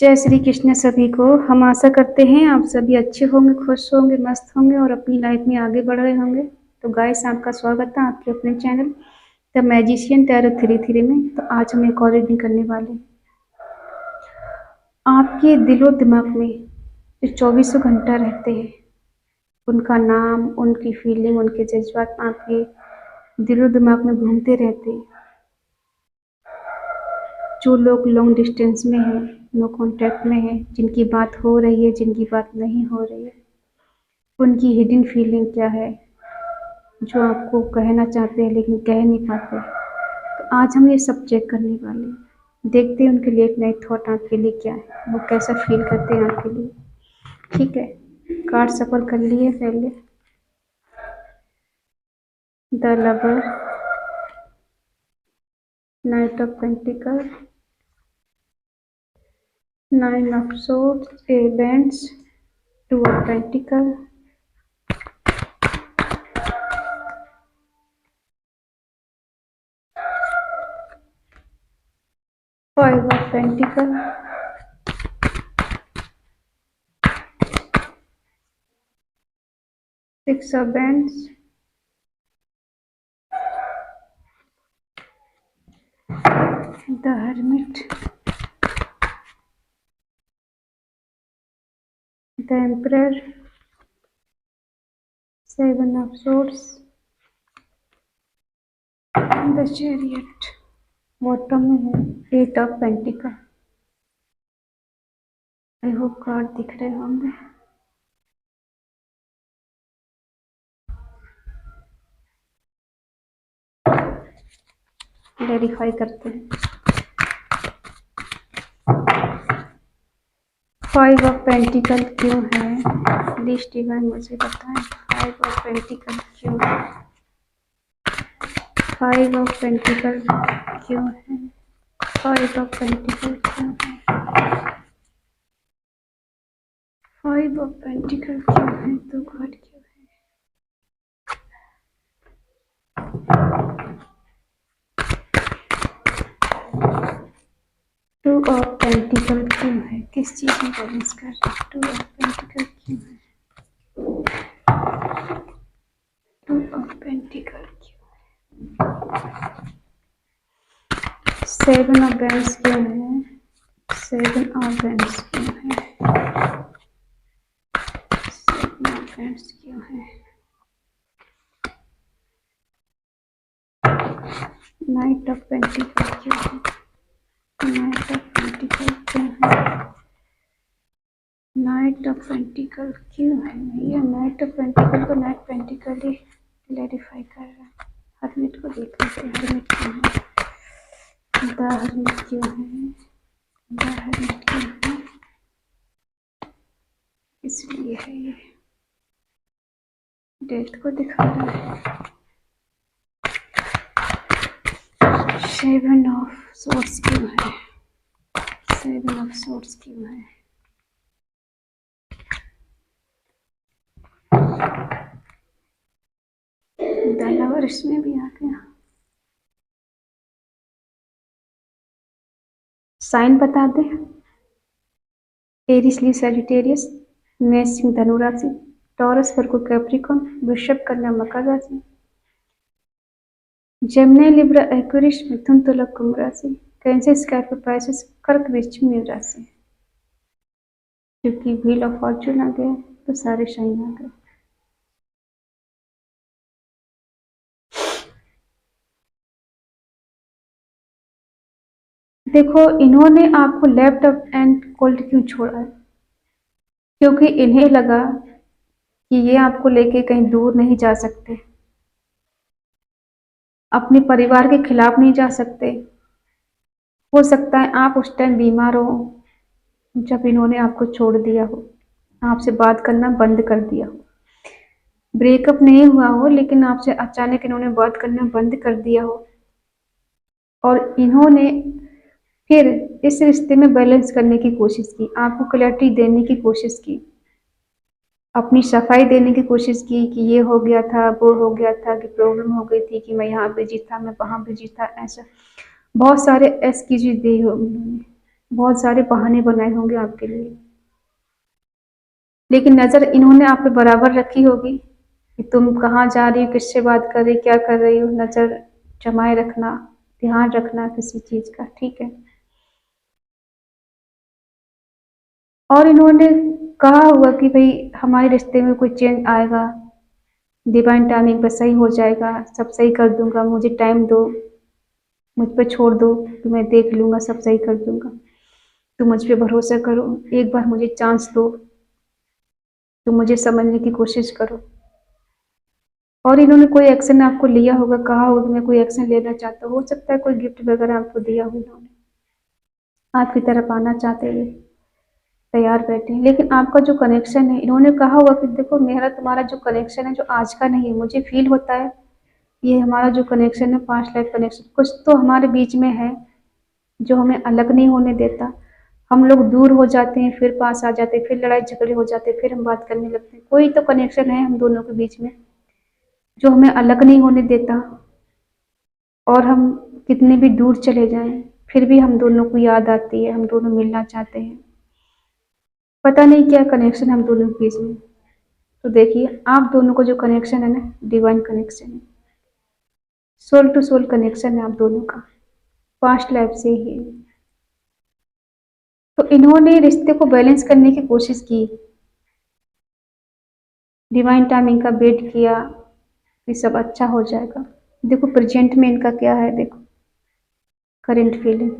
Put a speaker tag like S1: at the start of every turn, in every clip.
S1: जय श्री कृष्ण सभी को। हम आशा करते हैं आप सभी अच्छे होंगे, खुश होंगे, मस्त होंगे और अपनी लाइफ में आगे बढ़ रहे होंगे। तो गाइस, आपका स्वागत है आपके अपने चैनल द मैजिशियन टैरो 33 में। तो आज हम एक और रीडिंग करने वाले हैं। आपके दिलो दिमाग में जो 24 घंटा रहते हैं, उनका नाम, उनकी फीलिंग, उनके जज्बात आपके दिलो दिमाग में घूमते रहते हैं। जो लोग लॉन्ग डिस्टेंस में हैं, नो कॉन्टैक्ट में हैं, जिनकी बात हो रही है, जिनकी बात नहीं हो रही है, उनकी हिडन फीलिंग क्या है, जो आपको कहना चाहते हैं लेकिन कह नहीं पाते। तो आज हम ये सब चेक करने वाले हैं। देखते हैं उनके लेट नाइट थॉट आपके लिए क्या है, वो कैसा फील करते हैं आपके लिए। ठीक है, कार्ड सफल कर लिए पहले। The lover, knight of pentacle, nine of swords, a wands, two of pentacle, five of pentacle, six of wands, the hermit, the emperor, seven of swords, the chariot. Bottom में है eight of pentacle. I hope card दिख रहे होंगे। Verify करते हैं। Five of pentacle क्यों है? Please divine मुझे बताएं, फाइव ऑफ पेंटिकल क्यों है? फाइव ऑफ पेंटिकल क्यों है? फाइव ऑफ पेंटिकल क्यों है? फाइव ऑफ पेंटिकल क्यों है? तो कार्ड क्यों है? टू ऑफ पेंटिकल क्यों है? किस चीज में बैलेंस कर रहे हैं? टू ऑफ पेंटिकल क्यों है? टू ऑफ पेंटिकल क्यों है? सेवन ऑफ बैंड्स क्यों है? सेवन ऑफ बैंड्स क्यों है? सेवन ऑफ बैंड्स क्यों है? नाइट ऑफ पेंटिकल क्यों है? नाइट ऑफ पेंटिकल क्यों है? नाइट ऑफ पेंटिकल क्यों है? ये नाइट ऑफ पेंटिकल को नाइट पेंटिकल ही क्लैरिफाई कर रहा है। हर्मिट को देख लेते हैं, हर्मिट क्यों है? द हर्मिट क्यों है? द हर्मिट क्यों है? इसलिए है ये डेथ को दिखा रहा है। सेवन ऑफ सोर्ड्स क्यों है? सेवन ऑफ सोर्ड्स क्यों है? द लवर इसमें भी आ गया। साइन बता दे। एरिस ली सैजिटेरियस, मेष सिंह धनु राशि, टॉरस वर्गो कैप्रिकॉर्न, वृषभ कन्या मकर राशि, जेमिनी लिब्रा एक्वेरियस मिथुन तुला कुंभ राशि, कैंसर स्कॉर्पियो पाइसेस कर्क वृश्चिक मीन राशि। क्योंकि व्हील ऑफ फॉर्चून आ गया तो सारे साइन आ गए। देखो, इन्होंने आपको लेफ्ट एंड कोल्ड क्यों छोड़ा है? क्योंकि इन्हें लगा कि ये आपको लेके कहीं दूर नहीं जा सकते, अपने परिवार के खिलाफ नहीं जा सकते। हो सकता है आप उस टाइम बीमार हो जब इन्होंने आपको छोड़ दिया हो, आपसे बात करना बंद कर दिया हो। ब्रेकअप नहीं हुआ हो लेकिन आपसे अचानक इन्होंने बात करना बंद कर दिया हो, और इन्होंने फिर इस रिश्ते में बैलेंस करने की कोशिश की, आपको क्लैरिटी देने की कोशिश की, अपनी सफाई देने की कोशिश की कि ये हो गया था, वो हो गया था, कि प्रॉब्लम हो गई थी, कि मैं यहाँ बिजी था, मैं वहाँ बिजी था। ऐसा बहुत सारे एक्सक्यूज दिए हो उन्होंने, बहुत सारे बहाने बनाए होंगे आपके लिए, लेकिन नज़र इन्होंने आप पे बराबर रखी होगी कि तुम कहाँ जा रही हो, किससे बात कर रही, क्या कर रही हो। नज़र जमाए रखना, ध्यान रखना किसी चीज़ का, ठीक है। और इन्होंने कहा हुआ कि भाई हमारे रिश्ते में कोई चेंज आएगा, डिवाइन टाइमिंग पर सही हो जाएगा, सब सही कर दूंगा, मुझे टाइम दो, मुझ पे छोड़ दो कि मैं देख लूंगा, सब सही कर दूंगा, तुम मुझ पे भरोसा करो, एक बार मुझे चांस दो, तुम मुझे समझने की कोशिश करो। और इन्होंने कोई एक्शन आपको लिया होगा, कहा होगा कि मैं कोई एक्शन लेना चाहता हूँ, हो सकता है कोई गिफ्ट वगैरह आपको दिया हो, इन्होंने आपकी तरफ आना चाहते हुए तैयार बैठे हैं। लेकिन आपका जो कनेक्शन है, इन्होंने कहा होगा कि देखो मेरा तुम्हारा जो कनेक्शन है, जो आज का नहीं है, मुझे फील होता है ये हमारा जो कनेक्शन है, पास्ट लाइफ कनेक्शन, कुछ तो हमारे बीच में है जो हमें अलग नहीं होने देता। हम लोग दूर हो जाते हैं, फिर पास आ जाते हैं, फिर लड़ाई झगड़े हो जाते हैं, फिर हम बात करने लगते हैं। कोई तो कनेक्शन है हम दोनों के बीच में जो हमें अलग नहीं होने देता। और हम कितने भी दूर चले जाएं, फिर भी हम दोनों को याद आती है, हम दोनों मिलना चाहते हैं। पता नहीं क्या कनेक्शन हम दोनों के बीच में। तो देखिए आप दोनों को जो कनेक्शन है ना, डिवाइन कनेक्शन है, सोल टू सोल कनेक्शन है आप दोनों का, पास्ट लाइफ से ही है। तो इन्होंने रिश्ते को बैलेंस करने की कोशिश की, डिवाइन टाइमिंग का वेट किया कि सब अच्छा हो जाएगा। देखो प्रेजेंट में इनका क्या है, देखो करंट फीलिंग,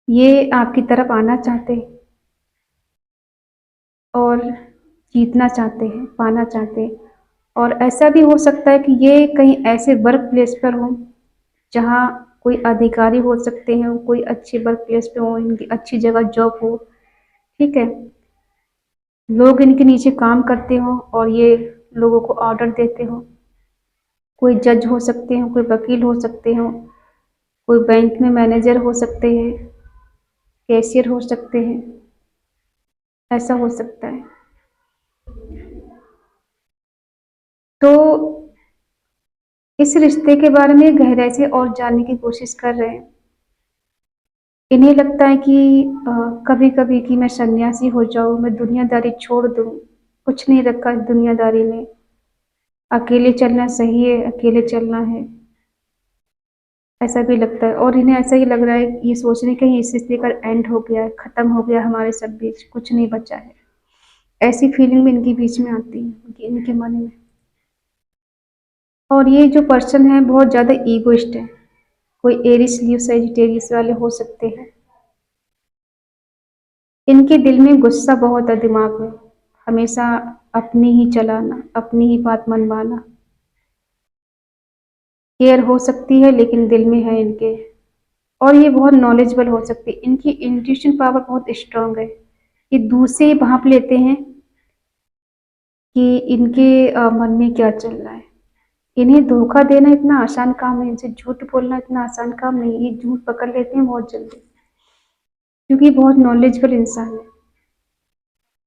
S1: ये आपकी तरफ आना चाहते हैं और जीतना चाहते हैं, पाना चाहते हैं। और ऐसा भी हो सकता है कि ये कहीं ऐसे वर्क प्लेस पर हो जहाँ कोई अधिकारी हो सकते हैं, कोई अच्छे वर्क प्लेस पे हो, इनकी अच्छी जगह जॉब हो, ठीक है, लोग इनके नीचे काम करते हो और ये लोगों को ऑर्डर देते हो। कोई जज हो सकते हैं, कोई वकील हो सकते हो, कोई बैंक में मैनेजर हो सकते हैं, कैशियर हो सकते हैं, ऐसा हो सकता है। तो इस रिश्ते के बारे में गहराई से और जानने की कोशिश कर रहे हैं। इन्हें लगता है कि कभी कभी कि मैं सन्यासी हो जाऊं, मैं दुनियादारी छोड़ दूं, कुछ नहीं रखा इस दुनियादारी में, अकेले चलना सही है, अकेले चलना है, ऐसा भी लगता है। और इन्हें ऐसा ही लग रहा है, ये सोच रहे हैं कहीं इस रिश्ते का एंड हो गया है, खत्म हो गया हमारे सब बीच, कुछ नहीं बचा है, ऐसी फीलिंग भी इनके बीच में आती है, इनके मन में। और ये जो पर्सन है बहुत ज़्यादा ईगोइस्ट है, कोई एरिस लियो सजिटेरियस वाले हो सकते हैं। इनके दिल में गुस्सा बहुत है, दिमाग में हमेशा अपनी ही चलाना, अपनी ही बात मनवाना। केयर हो सकती है लेकिन दिल में है इनके। और ये बहुत नॉलेजेबल हो सकती है, इनकी इंट्यूशन पावर बहुत स्ट्रांग है। ये दूर से ही भांप लेते हैं कि इनके मन में क्या चल रहा है। इन्हें धोखा देना इतना आसान काम है, इनसे झूठ बोलना इतना आसान काम नहीं, ये झूठ पकड़ लेते हैं बहुत जल्दी, क्योंकि बहुत नॉलेजेबल इंसान है।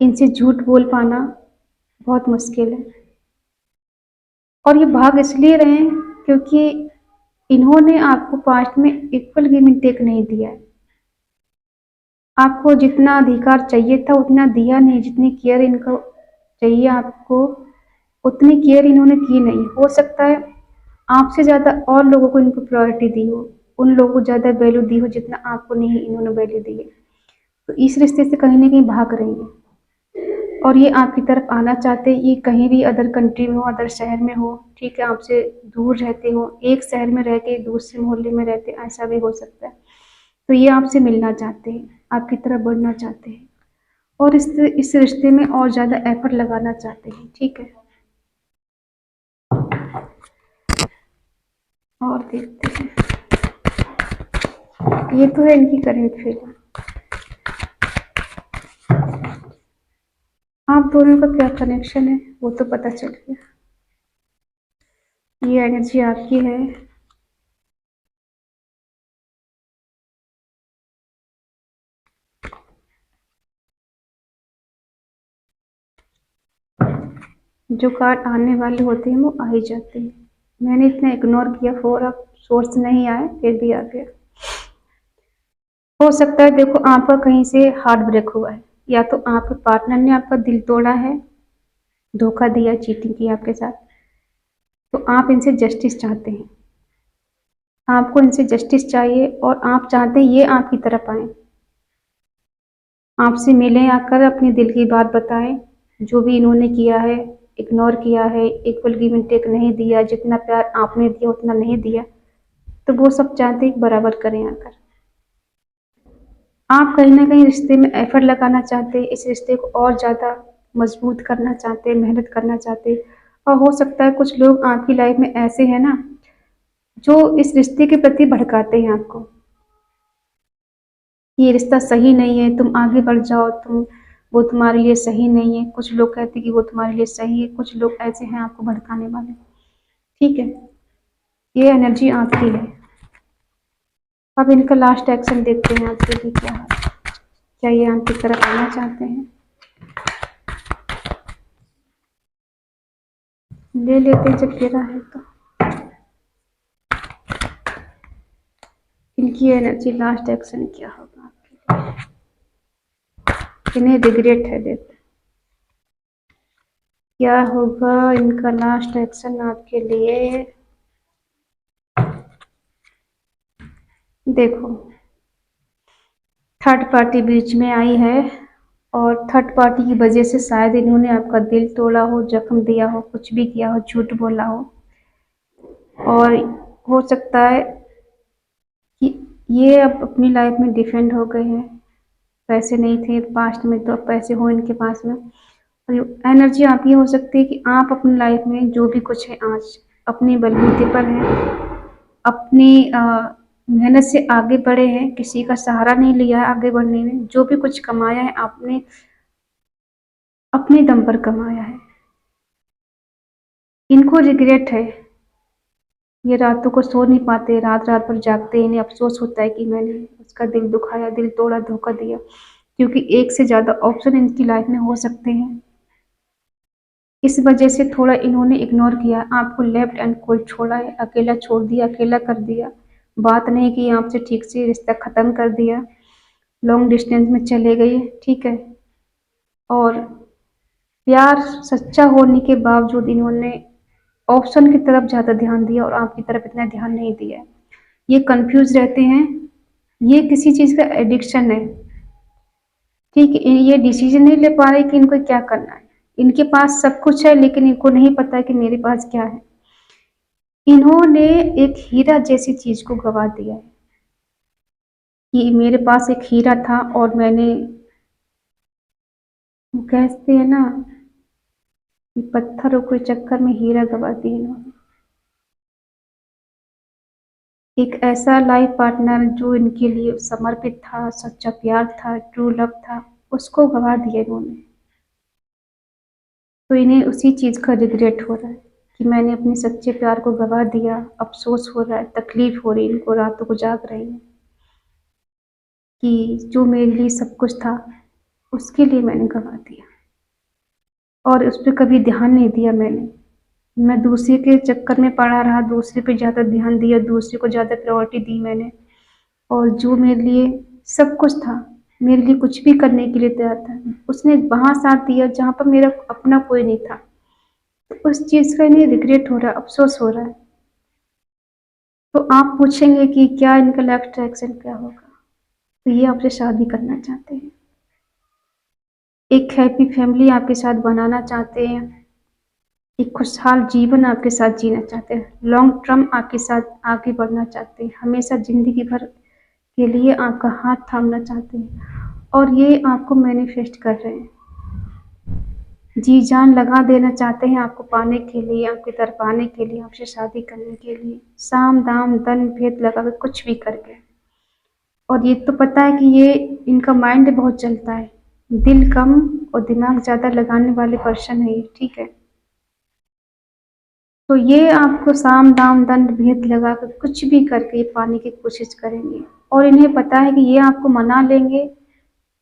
S1: इनसे झूठ बोल पाना बहुत मुश्किल है। और ये भाग इसलिए रहे हैं क्योंकि इन्होंने आपको पास्ट में इक्वल गिव एंड टेक नहीं दिया है। आपको जितना अधिकार चाहिए था उतना दिया नहीं, जितनी केयर इनको चाहिए आपको उतनी केयर इन्होंने की नहीं। हो सकता है आपसे ज़्यादा और लोगों को इनको प्रायोरिटी दी हो, उन लोगों को ज़्यादा वैल्यू दी हो जितना आपको नहीं इन्होंने वैल्यू दी है। तो इस रिश्ते से कहीं ना कहीं भाग रही है और ये आपकी तरफ आना चाहते हैं। ये कहीं भी अदर कंट्री में हो, अदर शहर में हो, ठीक है, आपसे दूर रहते हो, एक शहर में रह के दूसरे मोहल्ले में रहते, ऐसा भी हो सकता है। तो ये आपसे मिलना चाहते हैं, आपकी तरफ बढ़ना चाहते हैं और इस रिश्ते में और ज़्यादा एफर्ट लगाना चाहते हैं, ठीक है। और देखते हैं, ये तो है इनकी करंट फीलिंग। आप दोनों का क्या कनेक्शन है वो तो पता चल गया। ये एनर्जी आपकी है, जो कार्ड आने वाले होते हैं वो आ ही जाते हैं। मैंने इतना इग्नोर किया, फोर ऑफ सोर्स नहीं आए फिर भी आ गया। हो सकता है देखो आपका कहीं से हार्ट ब्रेक हुआ है, या तो आपके पार्टनर ने आपका दिल तोड़ा है, धोखा दिया, चीटिंग की आपके साथ, तो आप इनसे जस्टिस चाहते हैं, आपको इनसे जस्टिस चाहिए और आप चाहते हैं ये आपकी तरफ आए, आपसे मिलें, आकर अपने दिल की बात बताएं, जो भी इन्होंने किया है, इग्नोर किया है, इक्वल गिव एंड टेक नहीं दिया, जितना प्यार आपने दिया उतना नहीं दिया, तो वो सब चाहते हैं बराबर करें आकर। आप कहीं ना कहीं रिश्ते में एफर्ट लगाना चाहते हैं, इस रिश्ते को और ज़्यादा मजबूत करना चाहते हैं, मेहनत करना चाहते हैं। और हो सकता है कुछ लोग आपकी लाइफ में ऐसे हैं ना, जो इस रिश्ते के प्रति भड़काते हैं आपको, ये रिश्ता सही नहीं है, तुम आगे बढ़ जाओ, वो तुम्हारे लिए सही नहीं है। कुछ लोग कहते हैं कि वो तुम्हारे लिए सही है, कुछ लोग ऐसे हैं आपको भड़काने वाले। ठीक है, ये एनर्जी आपकी है। अब इनका लास्ट एक्शन देखते हैं आपके लिए क्या है। क्या ये आपकी तरफ आना चाहते हैं? ले लेते हैं जब गिरा है तो। इनकी एनर्जी लास्ट एक्शन क्या होगा आपके लिए? इन्हें रिग्रेट है, देखो क्या होगा इनका लास्ट एक्शन आपके लिए। देखो, थर्ड पार्टी बीच में आई है, और थर्ड पार्टी की वजह से शायद इन्होंने आपका दिल तोड़ा हो, जख्म दिया हो, कुछ भी किया हो, झूठ बोला हो। और हो सकता है कि ये अब अपनी लाइफ में डिफेंड हो गए हैं, पैसे नहीं थे पास्ट में तो अब पैसे हो इनके पास में। और एनर्जी आपकी हो सकती है कि आप अपनी लाइफ में जो भी कुछ है आज अपने बलबूते पर हैं, अपनी मेहनत से आगे बढ़े हैं, किसी का सहारा नहीं लिया है आगे बढ़ने में। जो भी कुछ कमाया है आपने अपने दम पर कमाया है। इनको रिग्रेट है, ये रातों को सो नहीं पाते, रात रात भर जागते हैं, इन्हें अफसोस होता है कि मैंने उसका दिल दुखाया, दिल तोड़ा, धोखा दिया। क्योंकि एक से ज़्यादा ऑप्शन इनकी लाइफ में हो सकते हैं, इस वजह से थोड़ा इन्होंने इग्नोर किया, आपको लेफ्ट एंड कोल्ड छोड़ा है, अकेला छोड़ दिया, अकेला कर दिया, बात नहीं की आपसे ठीक से, रिश्ता ख़त्म कर दिया, लॉन्ग डिस्टेंस में चले गए। ठीक है, और प्यार सच्चा होने के बावजूद इन्होंने ऑप्शन की तरफ ज़्यादा ध्यान दिया और आपकी तरफ इतना ध्यान नहीं दिया। ये कंफ्यूज रहते हैं, ये किसी चीज़ का एडिक्शन है। ठीक है, ये डिसीजन नहीं ले पा रहे कि इनको क्या करना है। इनके पास सब कुछ है लेकिन इनको नहीं पता कि मेरे पास क्या है। इन्होंने एक हीरा जैसी चीज को गवा दिया है कि मेरे पास एक हीरा था और मैंने, कहते हैं ना कि पत्थरों के चक्कर में हीरा गवा दिया इन्होंने। एक ऐसा लाइफ पार्टनर जो इनके लिए समर्पित था, सच्चा प्यार था, ट्रू लव था, उसको गवा दिया इन्होंने। तो इन्हें उसी चीज का रिग्रेट हो रहा है कि मैंने अपने सच्चे प्यार को गवा दिया। अफसोस हो रहा है, तकलीफ हो रही है इनको, रातों को जाग रही है कि जो मेरे लिए सब कुछ था उसके लिए मैंने गवा दिया, और उस पर कभी ध्यान नहीं दिया मैंने। मैं दूसरे के चक्कर में पड़ा रहा, दूसरे पे ज़्यादा ध्यान दिया, दूसरे को ज़्यादा प्रायोरिटी दी मैंने। और जो मेरे लिए सब कुछ था, मेरे लिए कुछ भी करने के लिए तैयार था, उसने वहाँ साथ दिया जहाँ पर मेरा अपना कोई नहीं था। तो उस चीज़ का इन्हें रिग्रेट हो रहा है, अफसोस हो रहा है। तो आप पूछेंगे कि क्या इनका नेक्स्ट एक्शन क्या होगा? तो ये आपसे शादी करना चाहते हैं, एक हैप्पी फैमिली आपके साथ बनाना चाहते हैं, एक खुशहाल जीवन आपके साथ जीना चाहते हैं, लॉन्ग टर्म आपके साथ आगे बढ़ना चाहते हैं, हमेशा ज़िंदगी भर के लिए आपका हाथ थामना चाहते हैं, और ये आपको मैनिफेस्ट कर रहे हैं, जी जान लगा देना चाहते हैं आपको पाने के लिए, आपकी तरफ आने के लिए, आपसे शादी करने के लिए, साम दाम दंड भेद लगा के कुछ भी करके। और ये तो पता है कि ये इनका माइंड बहुत चलता है, दिल कम और दिमाग ज़्यादा लगाने वाले पर्सन है ये। ठीक है, तो ये आपको साम दाम दंड भेद लगा कर कुछ भी करके ये पाने की कोशिश करेंगे। और इन्हें पता है कि ये आपको मना लेंगे,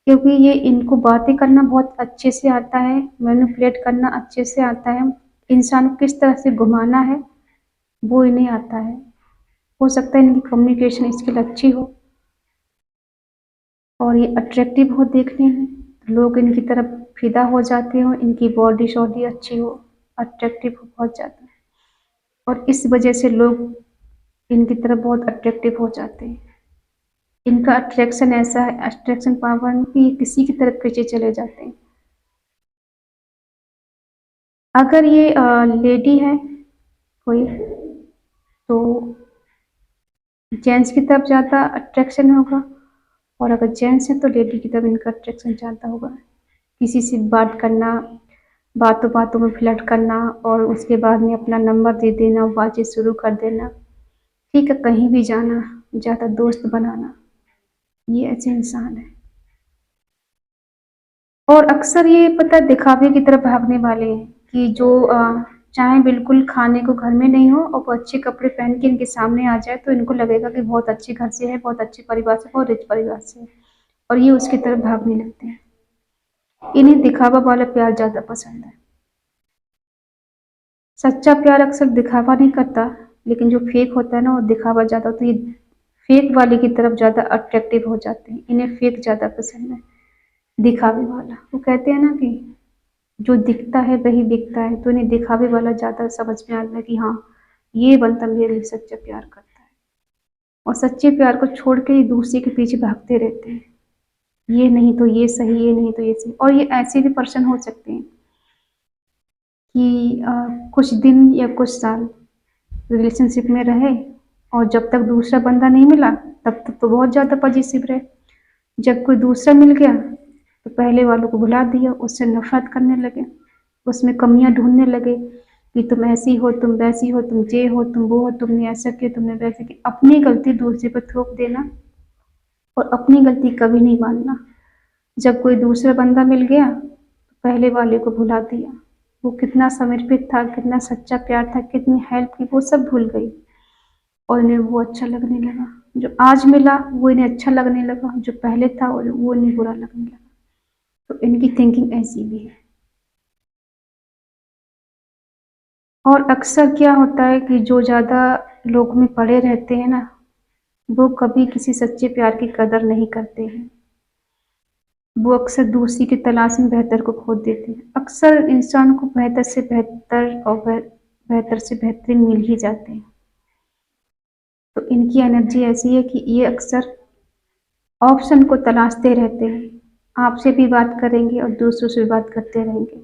S1: क्योंकि ये इनको बातें करना बहुत अच्छे से आता है, मैनिपुलेट करना अच्छे से आता है, इंसान को किस तरह से घुमाना है वो इन्हें आता है। हो सकता है इनकी कम्युनिकेशन स्किल अच्छी हो, और ये अट्रैक्टिव हो देखने में, लोग इनकी तरफ फिदा हो जाते हो, इनकी बॉडी शॉडी अच्छी हो, अट्रैक्टिव हो बहुत ज़्यादा, और इस वजह से लोग इनकी तरफ बहुत अट्रैक्टिव हो जाते हैं। इनका अट्रैक्शन ऐसा है, अट्रैक्शन पावर कि ये किसी की तरफ खींचे चले जाते हैं। अगर ये लेडी है कोई, तो जेंट्स की तरफ ज़्यादा अट्रैक्शन होगा, और अगर जेंट्स है तो लेडी की तरफ इनका अट्रैक्शन ज़्यादा होगा। किसी से बात करना, बातों बातों में फ्लर्ट करना, और उसके बाद में अपना नंबर दे देना, बातचीत शुरू कर देना, ठीक है, कहीं भी जाना, ज़्यादा दोस्त बनाना, ये ऐसे इंसान है। और अक्सर ये पता है दिखावे की तरफ भागने वाले हैं, कि जो चाहे बिल्कुल खाने को घर में नहीं हो और वो अच्छे कपड़े पहन के इनके सामने आ जाए तो इनको लगेगा कि बहुत अच्छे घर से है, बहुत अच्छे परिवार से, बहुत रिच परिवार से है, और ये उसकी तरफ भागने लगते हैं। इन्हें दिखावा वाला प्यार ज़्यादा पसंद है। सच्चा प्यार अक्सर दिखावा नहीं करता, लेकिन जो फेक होता है ना, वो दिखावा ज़्यादा, तो ये फेक वाले की तरफ ज़्यादा अट्रैक्टिव हो जाते हैं। इन्हें फेक ज़्यादा पसंद है, दिखावे वाला। वो कहते हैं ना कि जो दिखता है वही बिकता है, तो इन्हें दिखावे वाला ज़्यादा समझ में आता है कि हाँ, ये बंदा मेरे लिए सच्चा प्यार करता है, और सच्चे प्यार को छोड़ के ही दूसरे के पीछे भागते रहते हैं। ये नहीं तो ये सही, ये नहीं तो ये सही। और ये ऐसे भी पर्सन हो सकते हैं कि कुछ दिन या कुछ साल रिलेशनशिप में रहे, और जब तक दूसरा बंदा नहीं मिला तब तक तो बहुत ज़्यादा पॉजिटिव रहे। जब कोई दूसरा मिल गया तो पहले वालों को भुला दिया, उससे नफरत करने लगे, उसमें कमियां ढूंढने लगे कि तुम ऐसी हो, तुम वैसी हो, तुम ये हो, तुम वो हो, तुमने ऐसा किया, तुमने वैसे किया। अपनी गलती दूसरे पर थोप देना और अपनी गलती कभी नहीं मानना। जब कोई दूसरा बंदा मिल गया तो पहले वाले को भुला दिया। वो कितना समर्पित था, कितना सच्चा प्यार था, कितनी हेल्प की, वो सब भूल गई, और इन्हें वो अच्छा लगने लगा। जो आज मिला वो इन्हें अच्छा लगने लगा, जो पहले था वो इन्हें बुरा लगने लगा। तो इनकी थिंकिंग ऐसी भी है। और अक्सर क्या होता है कि जो ज़्यादा लोग में पड़े रहते हैं ना, वो कभी किसी सच्चे प्यार की कदर नहीं करते हैं। वो अक्सर दूसरी की तलाश में बेहतर को खो देते हैं। अक्सर इंसान को बेहतर से बेहतर और बेहतर से बेहतरीन मिल ही जाते हैं। तो इनकी एनर्जी ऐसी है कि ये अक्सर ऑप्शन को तलाशते रहते हैं। आपसे भी बात करेंगे और दूसरों से भी बात करते रहेंगे।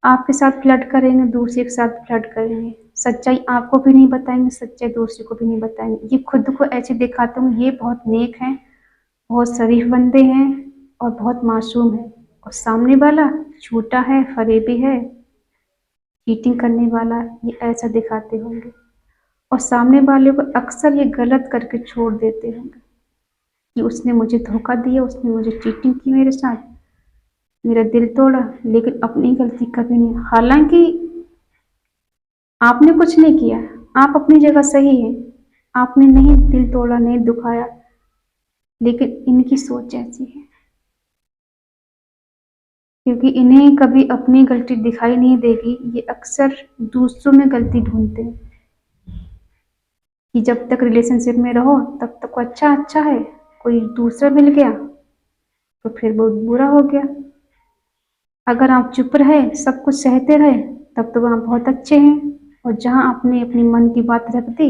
S1: आपके साथ फ्लर्ट करेंगे, दूसरे के साथ फ्लर्ट करेंगे। सच्चाई आपको भी नहीं बताएंगे, सच्चाई दूसरे को भी नहीं बताएंगे। ये खुद को ऐसे दिखाते हैं ये बहुत नेक हैं, बहुत शरीफ बंदे हैं और बहुत मासूम है, और सामने वाला झूठा है, फरेबी है, चीटिंग करने वाला, ये ऐसा दिखाते होंगे। और सामने वाले को अक्सर ये गलत करके छोड़ देते होंगे कि उसने मुझे धोखा दिया, उसने मुझे चीटिंग की मेरे साथ, मेरा दिल तोड़ा, लेकिन अपनी गलती कभी नहीं। हालांकि आपने कुछ नहीं किया, आप अपनी जगह सही है, आपने नहीं दिल तोड़ा, नहीं दुखाया, लेकिन इनकी सोच ऐसी है, क्योंकि इन्हें कभी अपनी गलती दिखाई नहीं देगी। ये अक्सर दूसरों में गलती ढूंढते हैं कि जब तक रिलेशनशिप में रहो तब तक अच्छा अच्छा है, कोई दूसरा मिल गया तो फिर बहुत बुरा हो गया। अगर आप चुप रहे, सब कुछ सहते रहे, तब तो वहाँ बहुत अच्छे हैं, और जहाँ आपने अपनी मन की बात रख दी,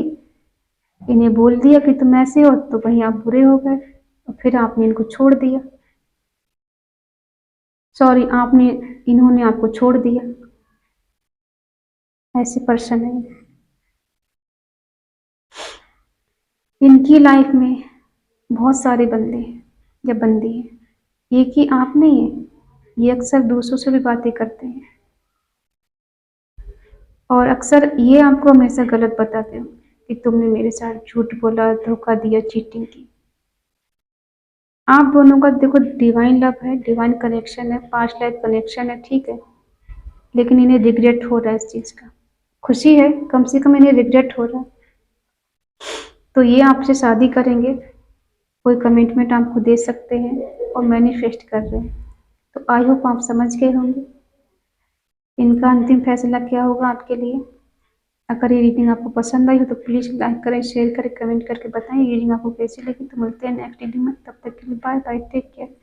S1: इन्हें बोल दिया कि तुम ऐसे हो, तो वहीं आप बुरे हो गए और फिर आपने इनको छोड़ दिया। सॉरी, आपने इन्होंने आपको छोड़ दिया। ऐसे पर्सन है इनकी लाइफ में। बहुत सारे बंदे हैं या बंदी हैं, एक ही आप नहीं है। ये अक्सर दूसरों से भी बातें करते हैं, और अक्सर ये आपको हमेशा गलत बताते हो कि तुमने मेरे साथ झूठ बोला, धोखा दिया, चीटिंग की। आप दोनों का देखो डिवाइन लव है, डिवाइन कनेक्शन है, पास्ट लाइफ कनेक्शन है, ठीक है, लेकिन इन्हें रिग्रेट हो रहा है इस चीज़ का। खुशी है, कम से कम इन्हें रिग्रेट हो रहा है। तो ये आपसे शादी करेंगे, कोई कमिटमेंट आपको दे सकते हैं और मैनिफेस्ट कर रहे हैं। तो आई होप आप समझ गए होंगे इनका अंतिम फैसला क्या होगा आपके लिए। अगर ये रीडिंग आपको पसंद आई हो तो प्लीज़ लाइक करें, शेयर करें, कमेंट करके बताएं ये रीडिंग आपको कैसी लगी। तो मिलते हैं नेक्स्ट रीडिंग में, तब तक के लिए बाय बाय, टेक केयर।